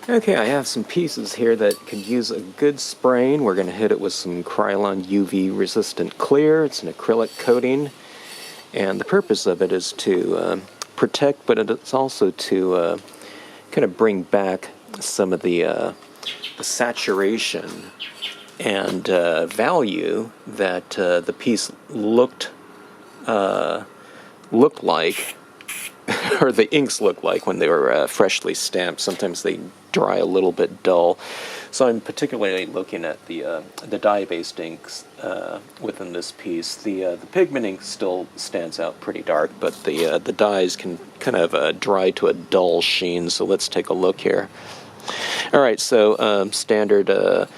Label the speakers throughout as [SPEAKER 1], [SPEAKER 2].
[SPEAKER 1] Okay, I have some pieces here that could use a good spraying. We're going to hit it with some Krylon UV-Resistant Clear. It's an acrylic coating, and the purpose of it is to protect, but it's also to kind of bring back some of the saturation and value that the piece looked like, or the inks looked like when they were freshly stamped. Sometimes they dry a little bit dull. So I'm particularly looking at the dye-based inks within this piece. The pigment ink still stands out pretty dark, but the dyes can kind of dry to a dull sheen. So let's take a look here. All right, so standard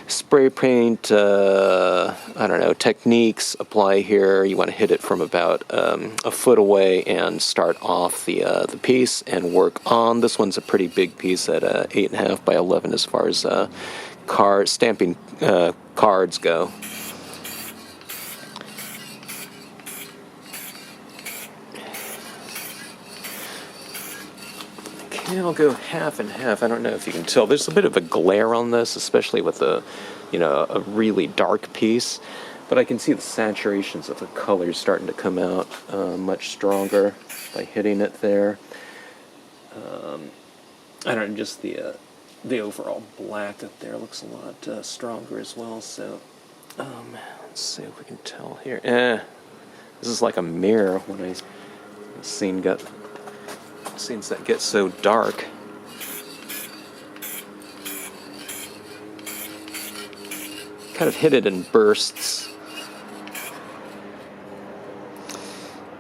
[SPEAKER 1] spray paint, I don't know, techniques apply here. You want to hit it from about a foot away and start off the piece and work on. This one's a pretty big piece at 8.5 by 11 as far as stamping cards go. Okay, I'll go half and half. I don't know if you can tell. There's a bit of a glare on this, especially with a really dark piece. But I can see the saturations of the colors starting to come out much stronger by hitting it there. I don't know, just the overall black up there looks a lot stronger as well. So let's see if we can tell here. This is like a mirror when scenes that get so dark. Kind of hit it in bursts.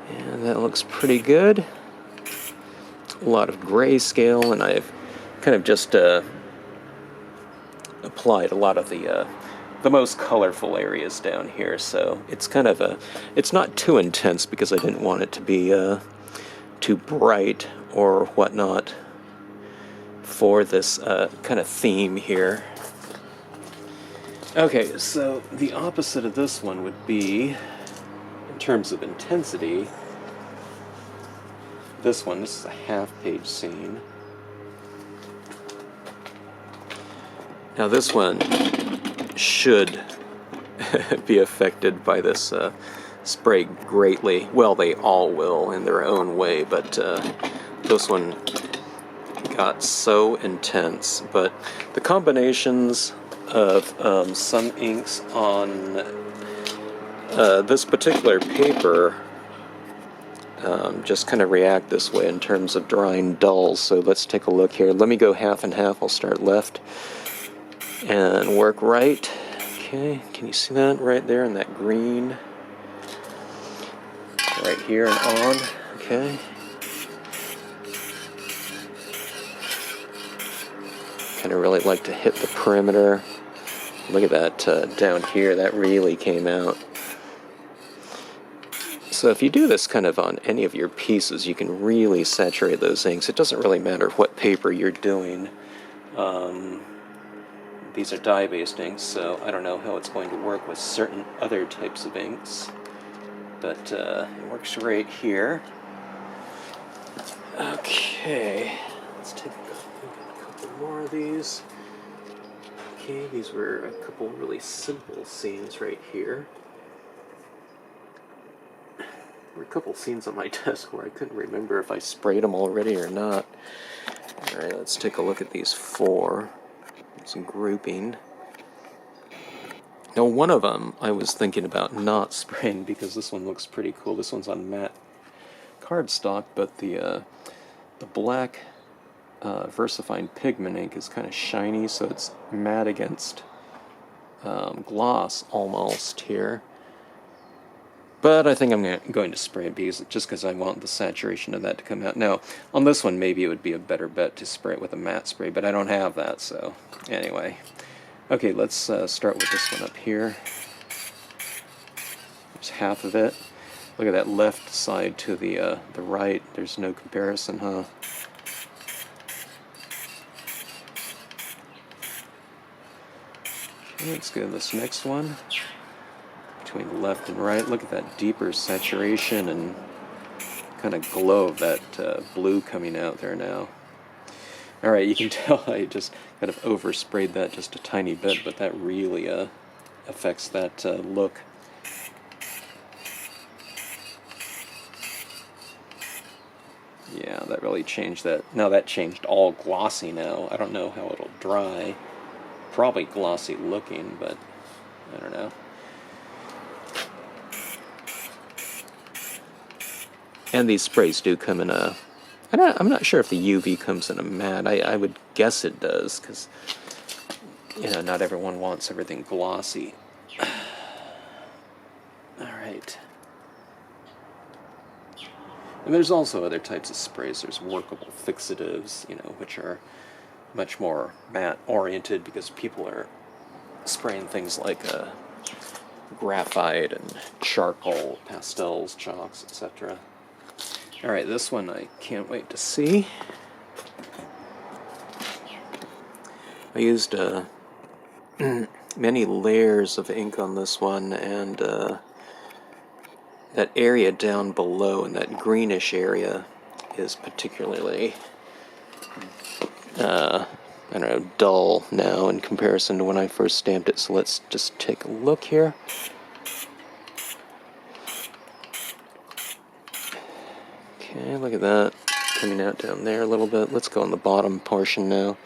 [SPEAKER 1] And that looks pretty good. A lot of grayscale, and I've kind of just applied a lot of the most colorful areas down here. So it's kind of it's not too intense because I didn't want it to be too bright or whatnot for this kind of theme here. Okay, so the opposite of this one would be, in terms of intensity, this is a half-page scene. Now this one should be affected by this spray greatly. Well, they all will in their own way, but this one got so intense. But the combinations of some inks on this particular paper just kind of react this way in terms of drying dulls. So let's take a look here. Let me go half and half. I'll start left and work right. Okay, can you see that right there in that green? Right here and on. Okay. Kind of really like to hit the perimeter. Look at that down here. That really came out. So if you do this kind of on any of your pieces, you can really saturate those inks. It doesn't really matter what paper you're doing. These are dye-based inks, so I don't know how it's going to work with certain other types of inks. But it works right here. Okay, let's take a couple more of these. Okay, these were a couple really simple scenes right here. There were a couple scenes on my desk where I couldn't remember if I sprayed them already or not. Alright, let's take a look at these four. Some grouping. Now, one of them I was thinking about not spraying because this one looks pretty cool. This one's on matte cardstock, but the black VersaFine pigment ink is kind of shiny, so it's matte against gloss almost here. But I think I'm going to spray it just because I want the saturation of that to come out. Now, on this one, maybe it would be a better bet to spray it with a matte spray, but I don't have that, so anyway. Okay, let's start with this one up here. There's half of it. Look at that left side to the right. There's no comparison, huh? Okay, let's go to this next one. Between the left and right, look at that deeper saturation and kind of glow of that blue coming out there now. Alright, you can tell I just kind of oversprayed that just a tiny bit, but that really affects that look. Yeah, that really changed that. Now that changed all glossy now. I don't know how it'll dry. Probably glossy looking, but I don't know. And these sprays do come in a... I'm not sure if the UV comes in a matte. I would guess it does, because, you know, not everyone wants everything glossy. Alright. And there's also other types of sprays. There's workable fixatives, you know, which are much more matte-oriented, because people are spraying things like graphite and charcoal, pastels, chalks, etc. Alright, this one I can't wait to see. I used many layers of ink on this one, and that area down below, in that greenish area, is particularly, I don't know, dull now in comparison to when I first stamped it. So let's just take a look here. Okay, look at that, coming out down there a little bit. Let's go on the bottom portion now.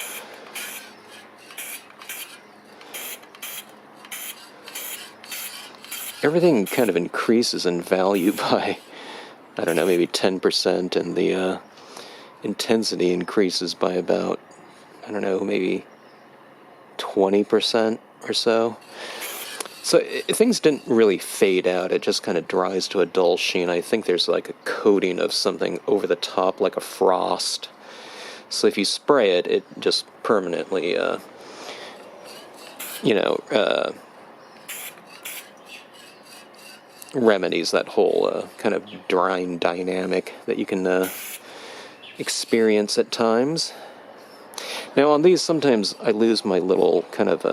[SPEAKER 1] Everything kind of increases in value by, I don't know, maybe 10%, and the intensity increases by about, I don't know, maybe 20% or so. So things didn't really fade out. It just kind of dries to a dull sheen. I think there's like a coating of something over the top, like a frost. So if you spray it, it just permanently, you know, remedies that whole kind of drying dynamic that you can experience at times. Now on these, sometimes I lose my little kind of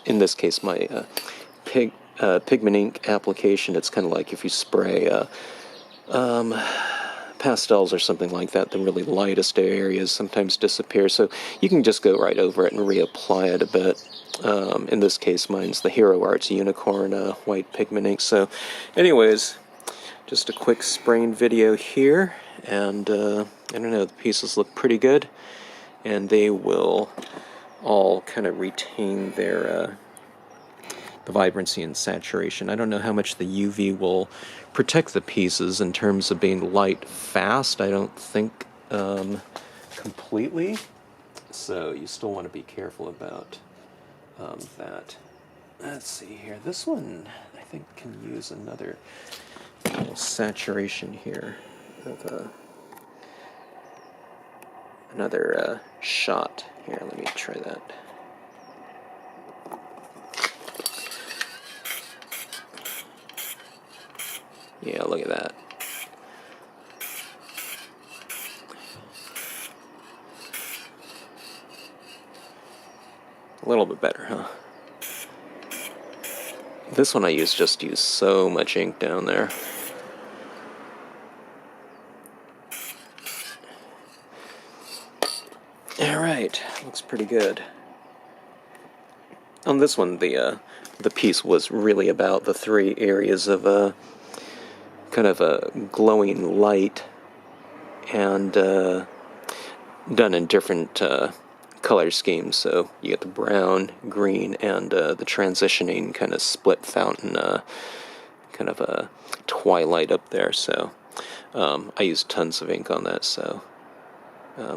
[SPEAKER 1] in this case, my pigment ink application. It's kind of like if you spray pastels or something like that, the really lightest areas sometimes disappear, so you can just go right over it and reapply it a bit. In this case, mine's the Hero Arts Unicorn white pigment ink. So anyways, just a quick spraying video here, and I don't know, the pieces look pretty good, and they will all kind of retain their the vibrancy and saturation. I don't know how much the UV will protect the pieces in terms of being light fast. I don't think completely, so you still want to be careful about that. Let's see here. This one, I think, can use another little saturation here of another shot. Here, let me try that. Yeah, look at that. A little bit better, huh? This one I just use so much ink down there. Alright, looks pretty good. On this one, the piece was really about the three areas of kind of a glowing light, and done in different color schemes. So you get the brown, green, and the transitioning kind of split fountain, kind of a twilight up there. So I used tons of ink on that, so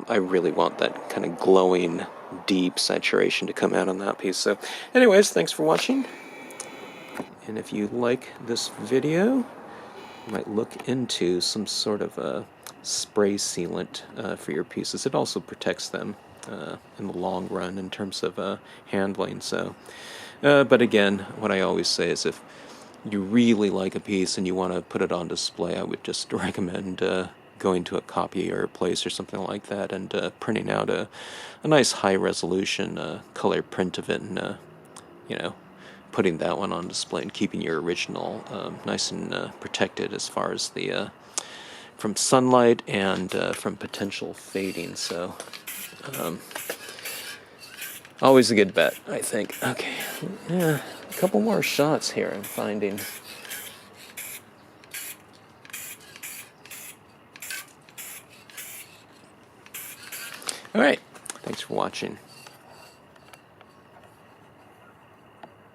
[SPEAKER 1] I really want that kind of glowing, deep saturation to come out on that piece. So anyways, thanks for watching, and if you like this video, you might look into some sort of a spray sealant for your pieces. It also protects them in the long run in terms of handling. So, but again, what I always say is, if you really like a piece and you want to put it on display, I would just recommend going to a copier place or something like that and printing out a nice high-resolution color print of it, and you know, putting that one on display and keeping your original nice and protected as far as the from sunlight and from potential fading. So Always a good bet, I think. Okay, yeah, a couple more shots here I'm finding. All right, thanks for watching.